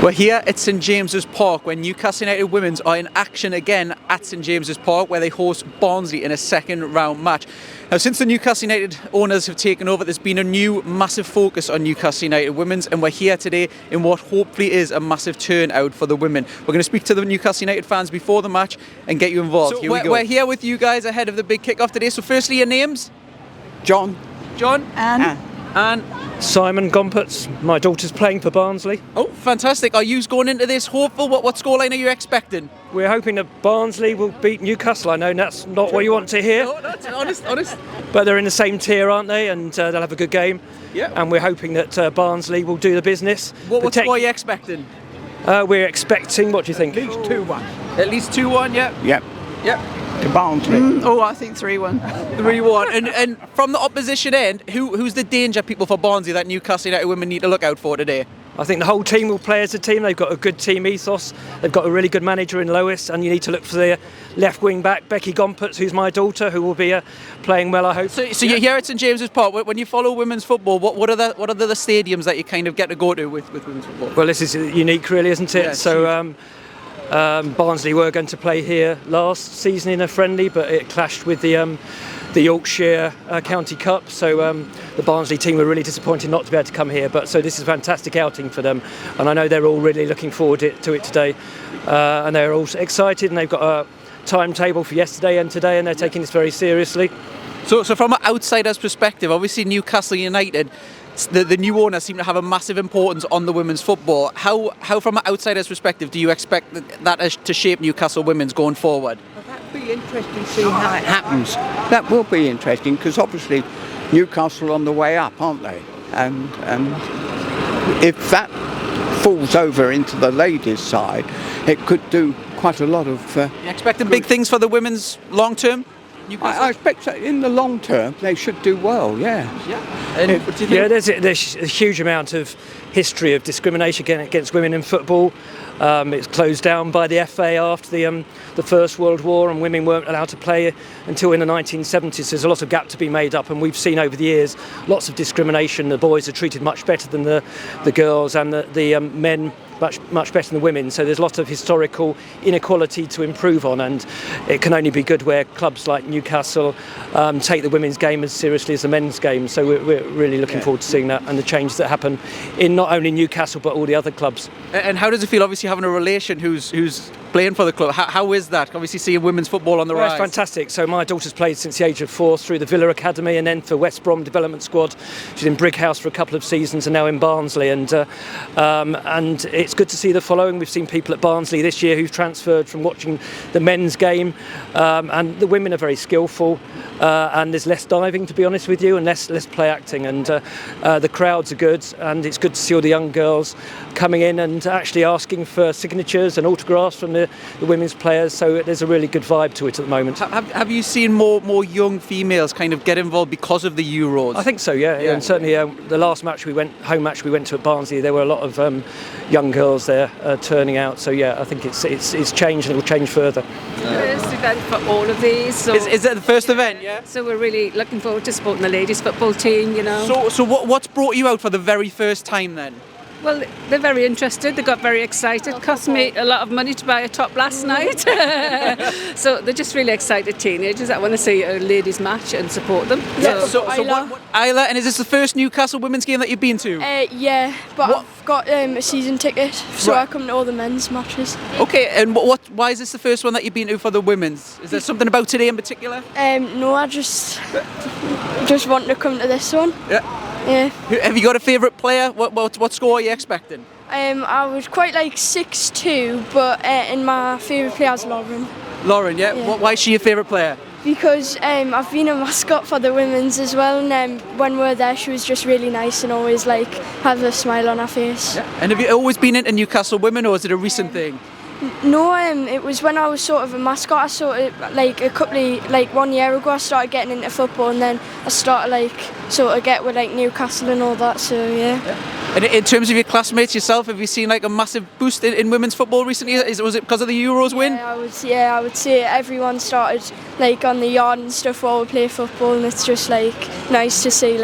We're here at St James's Park where Newcastle United Women's are in action again at St James's Park where they host Barnsley in a second round match. Now, since the Newcastle United owners have taken over, there's been a new massive focus on Newcastle United Women's, and we're here today in what hopefully is a massive turnout for the women. We're going to speak to the Newcastle United fans before the match and get you involved. So we're here with you guys ahead of the big kick-off today. So firstly, your names? John. And Simon Gompertz. My daughter's playing for Barnsley. Oh, fantastic. Are you going into this hopeful? What scoreline are you expecting? We're hoping that Barnsley will beat Newcastle. I know that's not what you want to hear. No, that's honest. But they're in the same tier, aren't they? And they'll have a good game. Yeah. And we're hoping that Barnsley will do the business. What score are you expecting? We're expecting, what do you think? At least 2-1. At least 2-1, yeah? Yep. To Barnsley. I think 3-1. 3-1. And from the opposition end, who's the danger people for Barnsley that Newcastle United women need to look out for today? I think the whole team will play as a team. They've got a good team ethos. They've got a really good manager in Lois, and you need to look for the left wing back, Becky Gompertz, who's my daughter, who will be playing well, I hope. So you're here at St James's Park. When you follow women's football, what are the stadiums that you kind of get to go to with women's football? Well, this is unique, really, isn't it? Yeah, so. Barnsley were going to play here last season in a friendly, but it clashed with the Yorkshire County Cup, so the Barnsley team were really disappointed not to be able to come here, but so this is a fantastic outing for them, and I know they're all really looking forward to it today, and they're all excited, and they've got a timetable for yesterday and today, and they're taking this very seriously. So from an outsider's perspective, obviously Newcastle United, the new owners seem to have a massive importance on the women's football. How from an outsider's perspective, do you expect that to shape Newcastle women's going forward? Well, that'd be interesting to see how it happens. That will be interesting because obviously Newcastle on the way up, aren't they? And if that falls over into the ladies' side, it could do quite a lot of... You expecting big things for the women's long term? I expect that in the long term they should do well, yeah. And what do you think? There's a huge amount of history of discrimination against women in football. It's closed down by the FA after the First World War, and women weren't allowed to play until in the 1970s. There's a lot of gap to be made up, and we've seen over the years lots of discrimination. The boys are treated much better than the girls, and the men much better than the women, so there's a lot of historical inequality to improve on, and it can only be good where clubs like Newcastle take the women's game as seriously as the men's game, so we're really looking forward to seeing that and the changes that happen in not only Newcastle but all the other clubs. And how does it feel, obviously having a relation who's playing for the club? How is that, obviously seeing women's football on the rise? It's fantastic. So my daughter's played since the age of 4 through the Villa Academy and then for West Brom development squad. She's in Brighouse for a couple of seasons and now in Barnsley, and it's good to see the following. We've seen people at Barnsley this year who've transferred from watching the men's game, and the women are very skillful, and there's less diving, to be honest with you, and less play acting, and the crowds are good, and it's good to see all the young girls coming in and actually asking for signatures and autographs from the women's players, so there's a really good vibe to it at the moment. Have you seen more young females kind of get involved because of the Euros? I think so, yeah. And certainly the last home match we went to at Barnsley, there were a lot of young girls there turning out, so yeah, I think it's changed and it will change further. First event for all of these. So is that the first event, yeah? So we're really looking forward to supporting the ladies football team, you know. So what's brought you out for the very first time then? Well, they're very interested. They got very excited. It cost me a lot of money to buy a top last night. So they're just really excited teenagers that want to see a ladies match and support them. Yeah. So what, Isla, and is this the first Newcastle women's game that you've been to? Yeah, but I've got a season ticket, so I come to all the men's matches. Okay, and why is this the first one that you've been to for the women's? Is there something about today in particular? No, I just want to come to this one. Yeah. Yeah. Have you got a favourite player? What score are you expecting? I would quite like 6-2, but and my favourite player is Lauren. Lauren, yeah? Why is she your favourite player? Because I've been a mascot for the women's as well, and when we were there she was just really nice and always have a smile on her face. Yeah. And have you always been into Newcastle women, or is it a recent thing? No, it was when I was sort of a mascot. I sort of 1 year ago I started getting into football, and then I started sort of get with Newcastle and all that. So yeah. And in terms of your classmates yourself, have you seen a massive boost in women's football recently? Was it because of the Euros win? I would say everyone started on the yard and stuff while we play football, and it's just nice to see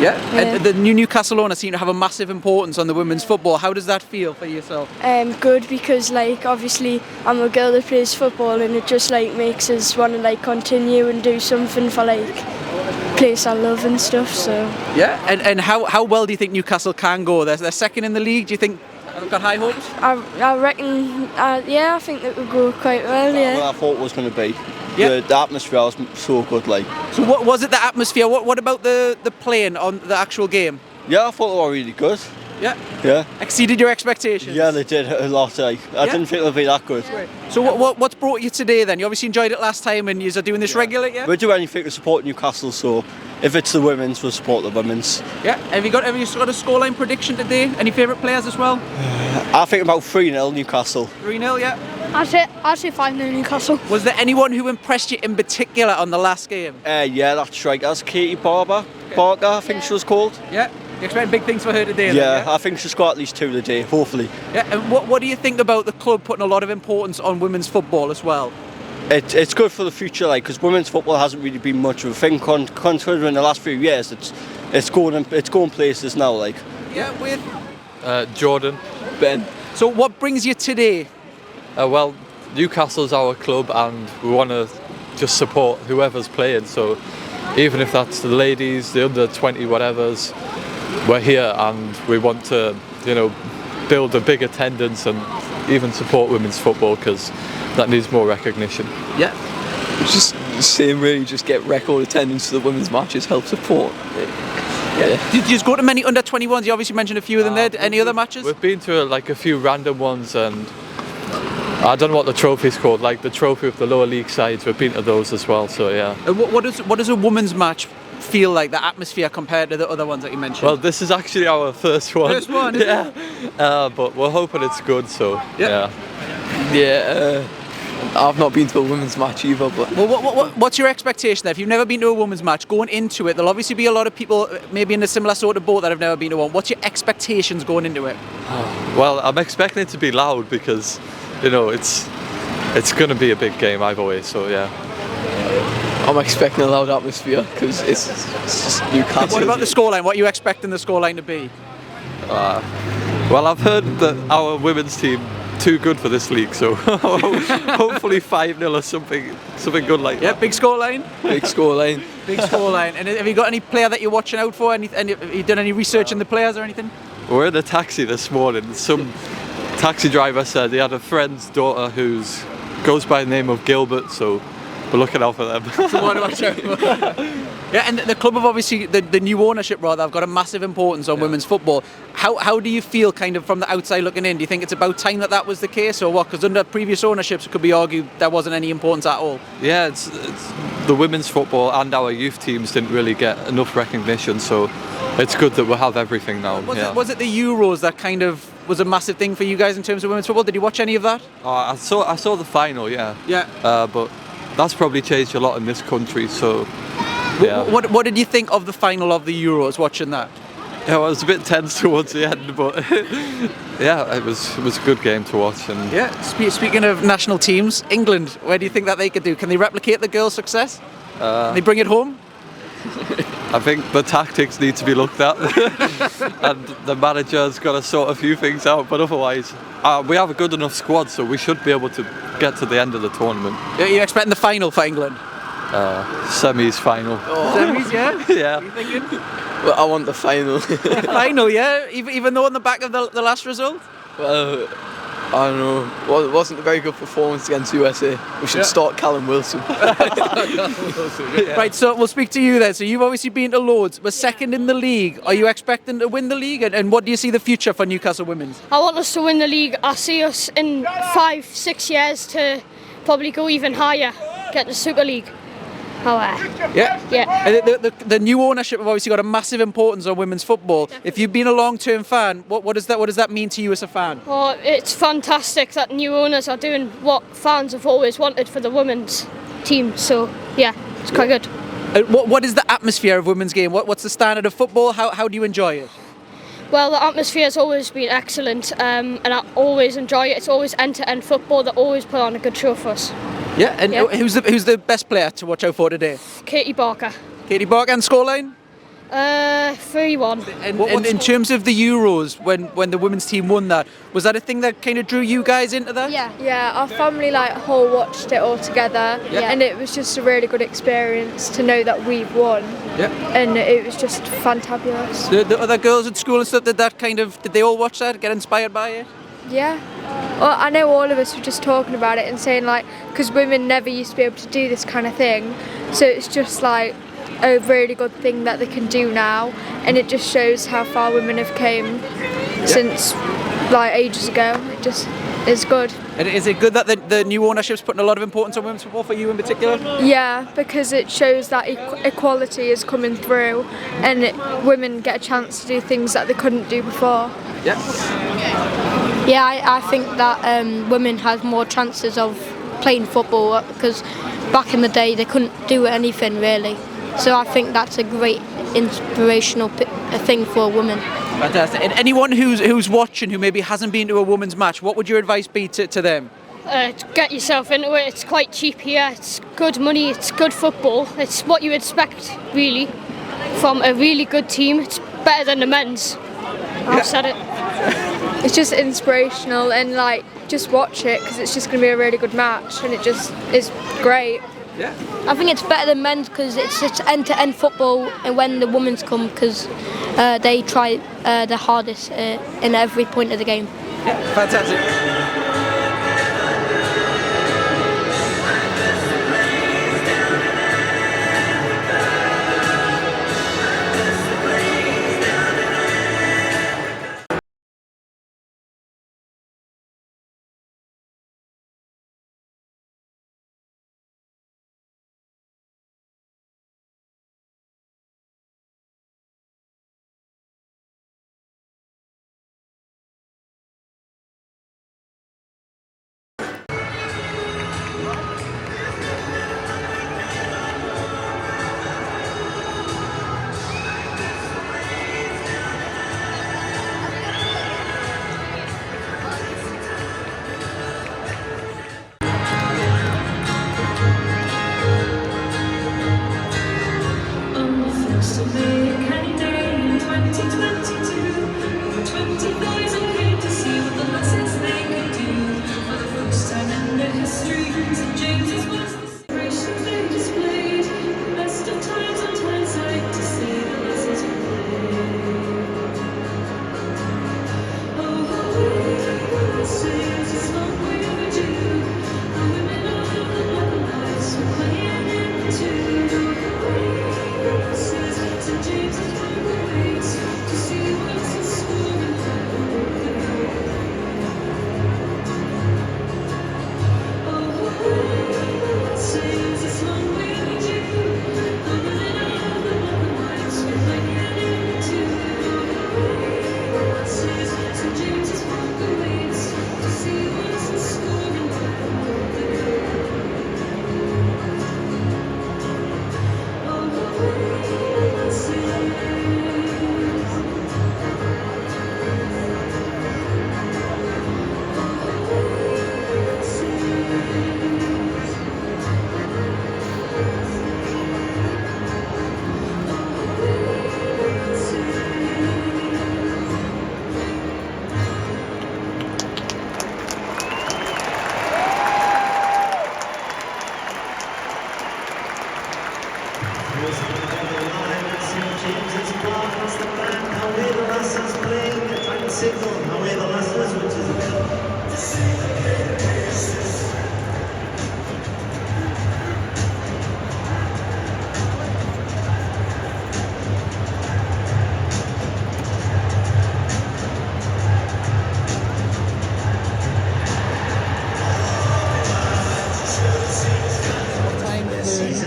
Yeah, and the new Newcastle owners seem to have a massive importance on the women's football. How does that feel for yourself? Good, because like obviously I'm a girl that plays football, and it just like makes us want to like continue and do something for like place I love and stuff. So yeah, and how well do you think Newcastle can go? They're second in the league. Do you think they've got high hopes? I reckon, I think that would go quite well. Yeah. Well, I thought it was going to be. Yeah. The atmosphere was so good, like. So what was it? The atmosphere? What about the playing on the actual game? Yeah, I thought they were really good. Yeah. Yeah. Exceeded your expectations. Yeah, they did a lot. Like I didn't think they'd be that good. So what's brought you today then? You obviously enjoyed it last time, and you're doing this regularly. Yeah. We do anything to support Newcastle, so if it's the women's, we'll support the women's. Yeah. Have you got a scoreline prediction today? Any favourite players as well? I think about 3-0 Newcastle. 3-0. Yeah. I'd say 5-0 Newcastle. Was there anyone who impressed you in particular on the last game? Yeah, that striker's Katie Barker, I think she was called. Yeah. You expect big things for her today? Yeah, then, I think she's got at least 2 today, hopefully. Yeah, and what do you think about the club putting a lot of importance on women's football as well? It's good for the future, like, because women's football hasn't really been much of a thing, considering the last few years. It's going places now, like. Yeah, with Jordan. Ben. So what brings you today? Well, Newcastle's our club, and we want to just support whoever's playing. So even if that's the ladies, the under 20 whatevers, we're here and we want to, build a big attendance and even support women's football, because that needs more recognition. Yeah. It's just the same, really. Just get record attendance to the women's matches, help support. Yeah. Did you just go to many under 21s? You obviously mentioned a few of them there. Any other matches? We've been to a few random ones, and I don't know what the trophy's called, like the trophy of the lower league sides. We've been to those as well, so yeah. What does a women's match feel like, the atmosphere compared to the other ones that you mentioned? Well, this is actually our first one. First one, isn't it? But we're hoping it's good, so yeah. Yeah, I've not been to a women's match either, but... Well, what's your expectation there? If you've never been to a women's match, going into it, there'll obviously be a lot of people maybe in a similar sort of boat that have never been to one. What's your expectations going into it? Well, I'm expecting it to be loud because, it's going to be a big game either way, so yeah. I'm expecting a loud atmosphere because it's just Newcastle. What about the scoreline? What are you expecting the scoreline to be? Well, I've heard that our women's team too good for this league, so hopefully 5-0 or something good like that. Yeah, big scoreline. Big scoreline. Big scoreline. And have you got any player that you're watching out for? And have you done any research in the players or anything? We're in a taxi this morning. Some taxi driver said he had a friend's daughter who goes by the name of Gilbert, so we're looking out for them. Yeah, and the club have obviously, the new ownership rather, have got a massive importance on women's football. How do you feel kind of from the outside looking in? Do you think it's about time that was the case, or what? Because under previous ownerships it could be argued there wasn't any importance at all. Yeah, it's the women's football and our youth teams didn't really get enough recognition, so it's good that we'll have everything now. Was it the Euros that kind of was a massive thing for you guys in terms of women's football? Did you watch any of that? I saw the final, yeah. Yeah. But that's probably changed a lot in this country, so... Yeah. What did you think of the final of the Euros, watching that? Yeah, well, it was a bit tense towards the end, but yeah, it was a good game to watch. And yeah, speaking of national teams, England, where do you think that they could do? Can they replicate the girls' success? Can they bring it home? I think the tactics need to be looked at, and the manager's got to sort a few things out, but otherwise, we have a good enough squad, so we should be able to get to the end of the tournament. Are you expecting the final for England? Semis final. Oh. Semis, yeah? Yeah. What are you thinking? Well, I want the final. Final, yeah? Even though on the back of the last result? Well, I don't know. Well, it wasn't a very good performance against USA. We should start Callum Wilson. Right, so we'll speak to you then. So you've obviously been to loads. We're second in the league. Are you expecting to win the league? And what do you see the future for Newcastle Women's? I want us to win the league. I see us in 5-6 years to probably go even higher, get the Super League. Yeah. Yeah. The new ownership have obviously got a massive importance on women's football. Definitely. If you've been a long-term fan, what does that mean to you as a fan? Well, it's fantastic that new owners are doing what fans have always wanted for the women's team. So yeah, it's quite good. What is the atmosphere of women's game? What's the standard of football? How do you enjoy it? Well, the atmosphere has always been excellent, and I always enjoy it. It's always end-to-end football. They always put on a good show for us. Yeah, and who's the best player to watch out for today? Katie Barker. Katie Barker, and scoreline? 3-1. And in terms of the Euros, when the women's team won that, was that a thing that kind of drew you guys into that? Yeah, our family whole watched it all together, and it was just a really good experience to know that we've won. Yeah. And it was just fantabulous. The other girls at school and stuff, did they all watch that, get inspired by it? Yeah. Well, I know all of us were just talking about it and saying because women never used to be able to do this kind of thing, so it's just a really good thing that they can do now, and it just shows how far women have came since ages ago. It just is good. And is it good that the new ownership's putting a lot of importance on women's football for you in particular? Yeah, because it shows that equality is coming through, and women get a chance to do things that they couldn't do before. Yeah, I think that women had more chances of playing football because back in the day they couldn't do anything really. So I think that's a great inspirational thing for a woman. Fantastic. And anyone who's watching who maybe hasn't been to a women's match, what would your advice be to them? Get yourself into it. It's quite cheap here. It's good money. It's good football. It's what you expect really from a really good team. It's better than the men's. I've said it. It's just inspirational, and just watch it because it's just going to be a really good match, and it just is great. Yeah. I think it's better than men's because it's end-to-end football, and when the women's come, because they try their hardest in every point of the game. Yeah, fantastic.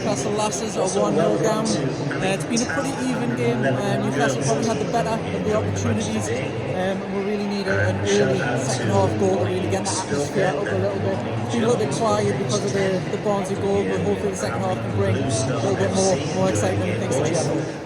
Newcastle Lasses are 1-0 down. It's been a pretty even game. Newcastle probably had the better of the opportunities. We really need an early second half goal to really get the atmosphere up a little bit. It's been a little bit quiet because of the Barnsley goal, but hopefully the second half can bring a little bit more excitement and things together.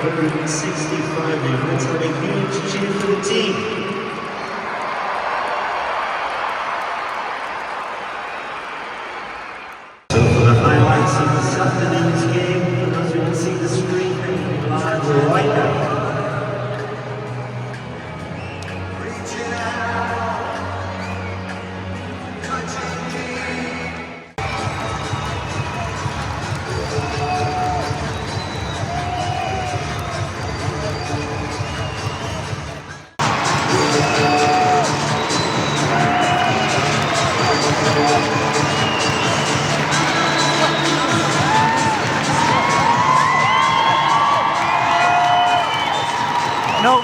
565 now. Let's have a huge cheer for the team. So for the highlights of this afternoon's game, as you can see the screen live right now. No.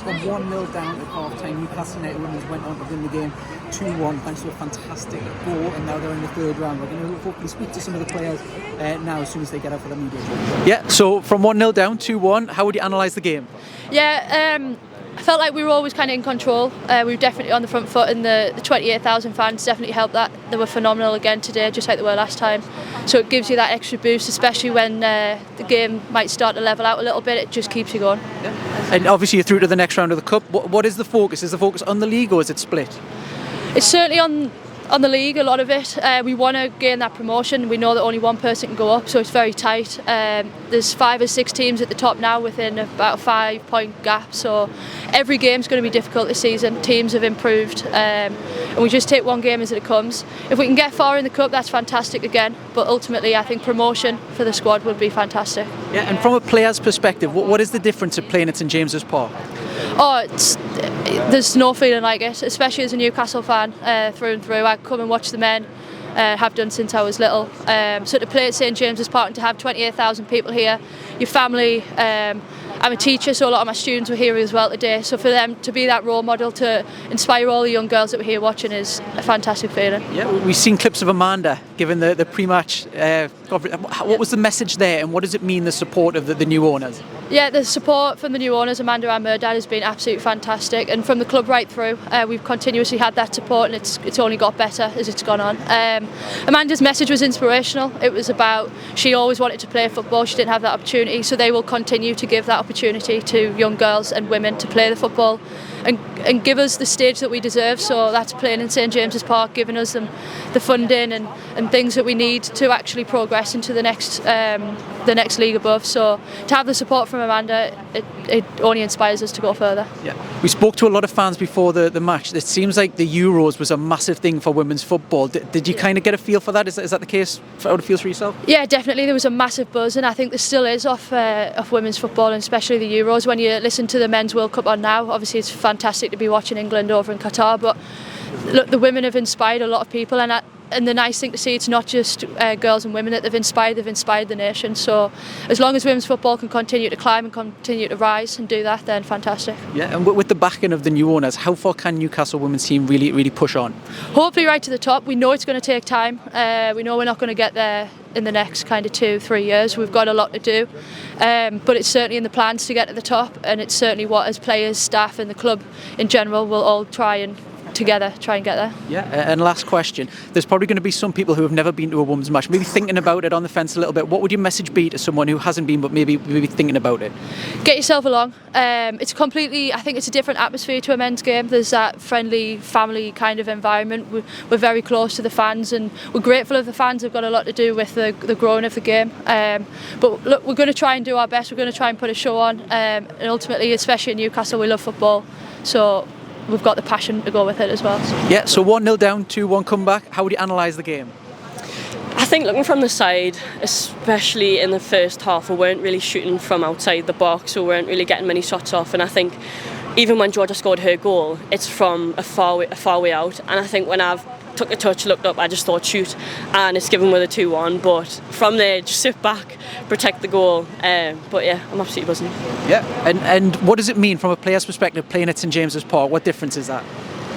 From 1-0 down at half-time, Newcastle United women went on to win the game 2-1 thanks to a fantastic goal, and now they're in the third round. We're going to hopefully speak to some of the players now as soon as they get out for the media. Yeah, so from 1-0 down, 2-1, how would you analyse the game? Yeah, I felt like we were always kind of in control. We were definitely on the front foot, and the 28,000 fans definitely helped that. They were phenomenal again today, just like they were last time. So it gives you that extra boost, especially when the game might start to level out a little bit. It just keeps you going. Yeah. And obviously you're through to the next round of the Cup. What is the focus? Is the focus on the league or is it split? It's certainly on the league, a lot of it. We want to gain that promotion. We know that only one person can go up, so it's very tight. There's 5 or 6 teams at the top now within about a 5-point gap, so every game's going to be difficult this season. Teams have improved, and we just take one game as it comes. If we can get far in the Cup, that's fantastic again, but ultimately I think promotion for the squad would be fantastic. Yeah, and from a player's perspective, what is the difference of playing at St James's Park? Oh, there's no feeling like it, especially as a Newcastle fan through and through. I come and watch the men, have done since I was little. So to play at St James's Park and to have 28,000 people here, your family, I'm a teacher, so a lot of my students were here as well today. So for them to be that role model, to inspire all the young girls that were here watching, is a fantastic feeling. Yeah, we've seen clips of Amanda giving the pre-match coverage. What was the message there, and what does it mean, the support of the new owners? Yeah, the support from the new owners, Amanda and her dad, has been absolutely fantastic, and from the club right through, we've continuously had that support, and it's only got better as it's gone on. Amanda's message was inspirational. It was about, she always wanted to play football, she didn't have that opportunity, so they will continue to give that opportunity to young girls and women to play the football and give us the stage that we deserve. So that's playing in St James's Park, giving us the funding and things that we need to actually progress into the next league above. So to have the support from Amanda, it only inspires us to go further. Yeah, we spoke to a lot of fans before the match. It seems like the Euros was a massive thing for women's football. Did you kind of get a feel for that? Is that the case? How it feels for yourself? Yeah, definitely. There was a massive buzz, and I think there still is off women's football, and especially the Euros. When you listen to the Men's World Cup on now, obviously it's fantastic to be watching England over in Qatar, but look, the women have inspired a lot of people, and the nice thing to see, it's not just girls and women that they've inspired the nation. So as long as women's football can continue to climb and continue to rise and do that, then fantastic. Yeah, and with the backing of the new owners, how far can Newcastle women's team really push on? Hopefully right to the top. We know it's going to take time. We know we're not going to get there in the next kind of 2-3 years. We've got a lot to do, but it's certainly in the plans to get to the top, and it's certainly what, as players, staff and the club in general, will all try and get there. Yeah, and last question. There's probably going to be some people who have never been to a women's match, maybe thinking about it on the fence a little bit. What would your message be to someone who hasn't been but maybe thinking about it? Get yourself along. It's completely, I think it's a different atmosphere to a men's game. There's that friendly, family kind of environment. We're very close to the fans, and we're grateful of the fans. They've got a lot to do with the growing of the game. But look, we're going to try and do our best. We're going to try and put a show on, and ultimately, especially in Newcastle, we love football. So we've got the passion to go with it as well. Yeah, so 1-0 down, 2-1 comeback. How would you analyse the game? I think looking from the side, especially in the first half, we weren't really shooting from outside the box, we weren't really getting many shots off, and I think even when Georgia scored her goal, it's from a far way out, and I think when I've took a touch, looked up, I just thought shoot, and it's given with a 2-1, but from there just sit back, protect the goal, but yeah, I'm absolutely buzzing. Yeah, and what does it mean from a player's perspective playing at St James's Park? What difference is that?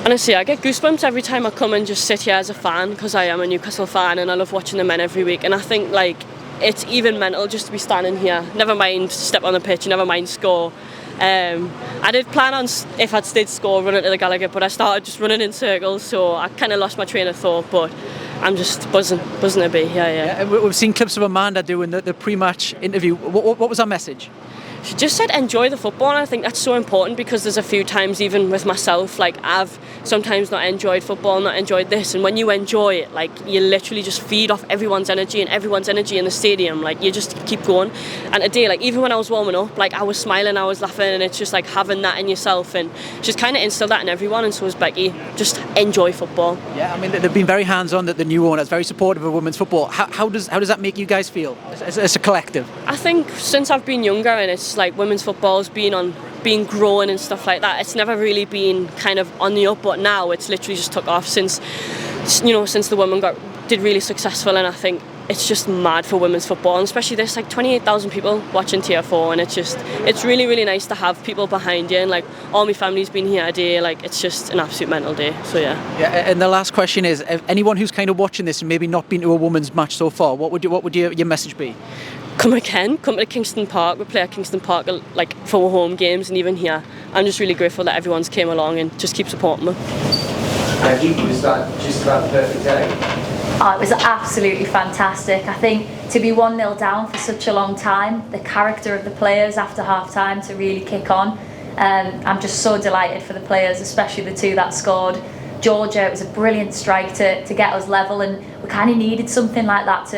Honestly, I get goosebumps every time I come and just sit here as a fan, because I am a Newcastle fan and I love watching the men every week, and I think like it's even mental just to be standing here, never mind step on the pitch, never mind score. I did plan on, if I'd stayed score, running to the Gallagher, but I started just running in circles, so I kind of lost my train of thought, but I'm just buzzing to be here. Yeah. We've seen clips of Amanda doing the pre-match interview. What was her message? She just said enjoy the football, and I think that's so important, because there's a few times even with myself, like I've sometimes not enjoyed football, not enjoyed this, and when you enjoy it, like you literally just feed off everyone's energy in the stadium, like you just keep going. And today, like even when I was warming up, like I was smiling, I was laughing, and it's just like having that in yourself, and just kind of instill that in everyone, and so is Becky, just enjoy football. Yeah, I mean they've been very hands-on, the new owners, very supportive of women's football. How does that make you guys feel as a collective? I think since I've been younger, and it's like women's football's been growing and stuff like that, it's never really been kind of on the up, but now it's literally just took off since the women did really successful, and I think it's just mad for women's football, and especially there's like 28,000 people watching Tier 4, and it's really, really nice to have people behind you, and like all my family's been here today, like it's just an absolute mental day, so yeah. And the last question is, if anyone who's kind of watching this and maybe not been to a women's match so far, what would your message be? Come to Kingston Park. We play at Kingston Park like for home games, and even here I'm just really grateful that everyone's came along and just keep supporting them. Was that just about the perfect day? Oh, it was absolutely fantastic. I think to be 1-0 down for such a long time, the character of the players after half time to really kick on, I'm just so delighted for the players, especially the two that scored. Georgia, it was a brilliant strike to get us level, and we kind of needed something like that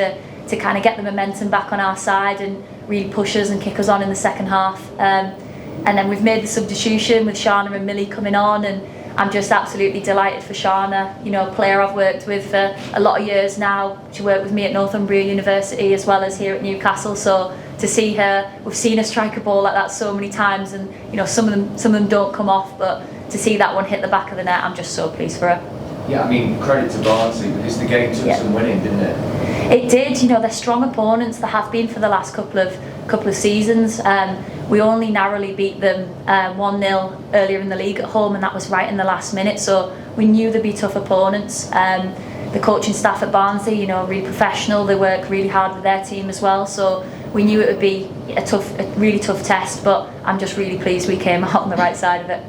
to kind of get the momentum back on our side and really push us and kick us on in the second half. And then we've made the substitution with Shana and Millie coming on, and I'm just absolutely delighted for Shana, a player I've worked with for a lot of years now. She worked with me at Northumberland University as well as here at Newcastle, so to see her, we've seen her strike a ball like that so many times, and some of them don't come off, but to see that one hit the back of the net, I'm just so pleased for her. Yeah, I mean, credit to Barnsley, because the game took some winning, didn't it? It did. They're strong opponents. They have been for the last couple of seasons. We only narrowly beat them 1-0 earlier in the league at home, and that was right in the last minute. So we knew they'd be tough opponents. The coaching staff at Barnsley, really professional. They work really hard with their team as well. So we knew it would be a really tough test. But I'm just really pleased we came out on the right side of it.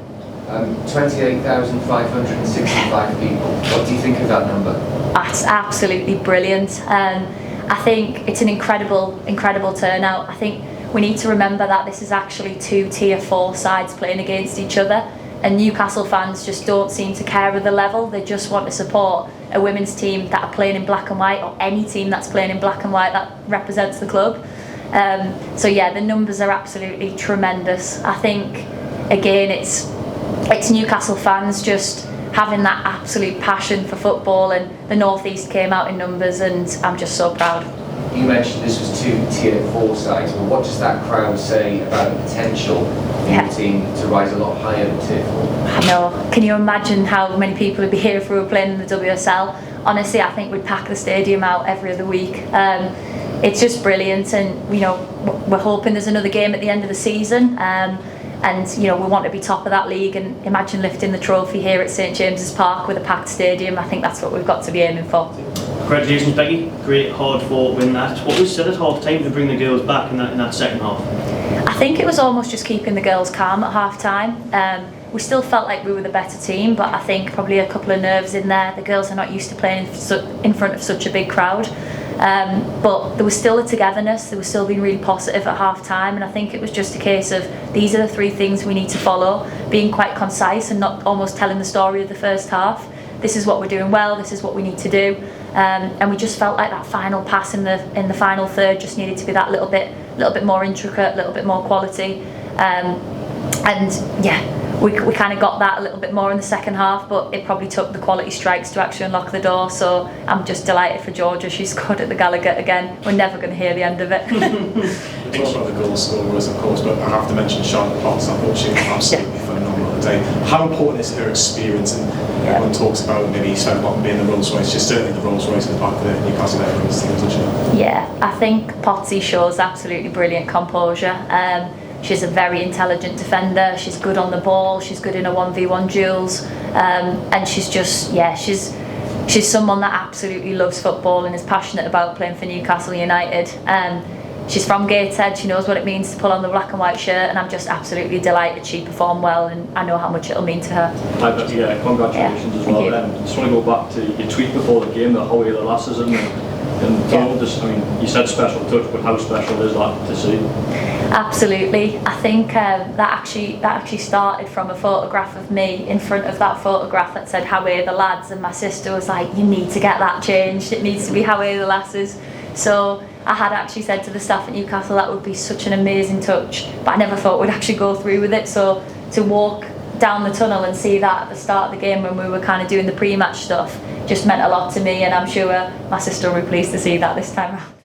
28,565 people. What do you think of that number? That's absolutely brilliant. I think it's an incredible turnout. I think we need to remember that this is actually two Tier 4 sides playing against each other, and Newcastle fans just don't seem to care of the level. They just want to support a women's team that are playing in black and white, or any team that's playing in black and white that represents the club. So yeah, the numbers are absolutely tremendous. I think again it's Newcastle fans just having that absolute passion for football, and the North East came out in numbers, and I'm just so proud. You mentioned this was two Tier 4 sides, but what does that crowd say about the potential for your team to rise a lot higher than Tier 4? I know. Can you imagine how many people would be here if we were playing in the WSL? Honestly, I think we'd pack the stadium out every other week. It's just brilliant, and we're hoping there's another game at the end of the season. And we want to be top of that league, and imagine lifting the trophy here at St James's Park with a packed stadium. I think that's what we've got to be aiming for. Congratulations, Becky. Great, hard-fought win that. What was said at half-time to bring the girls back in that second half? I think it was almost just keeping the girls calm at half-time. We still felt like we were the better team, but I think probably a couple of nerves in there. The girls are not used to playing in front of such a big crowd. But there was still a togetherness, they were still being really positive at half time, and I think it was just a case of these are the three things we need to follow, being quite concise and not almost telling the story of the first half. This is what we're doing well, this is what we need to do, and we just felt like that final pass in the final third just needed to be that little bit more intricate, a little bit more quality, and yeah, we kind of got that a little bit more in the second half, but it probably took the quality strikes to actually unlock the door. So I'm just delighted for Georgia. She scored at the Gallagher again. We're never going to hear the end of it. Talk about the goal scorers, of course, but I have to mention Charlotte Potts. I thought she was absolutely phenomenal today. How important is her experience? And everyone talks about maybe Sarah Bottom being the Rolls Royce, just certainly the Rolls Royce in the back of the Newcastle Women's team, isn't she? Yeah, I think Potsy shows absolutely brilliant composure. She's a very intelligent defender. She's good on the ball. She's good in a 1v1 duels, and she's just she's someone that absolutely loves football and is passionate about playing for Newcastle United. She's from Gateshead. She knows what it means to pull on the black and white shirt, and I'm just absolutely delighted she performed well, and I know how much it'll mean to her. Yeah, congratulations as well. I just want to go back to your tweet before the game, the how are the lasses and just, I mean, you said special touch, but how special is that to see? Absolutely. I think that actually started from a photograph of me in front of that photograph that said how are the lads, and my sister was like, you need to get that changed, it needs to be how are the lasses. So I had actually said to the staff at Newcastle that would be such an amazing touch, but I never thought we'd actually go through with it. So to walk down the tunnel and see that at the start of the game when we were kind of doing the pre-match stuff just meant a lot to me, and I'm sure my sister will be pleased to see that this time around.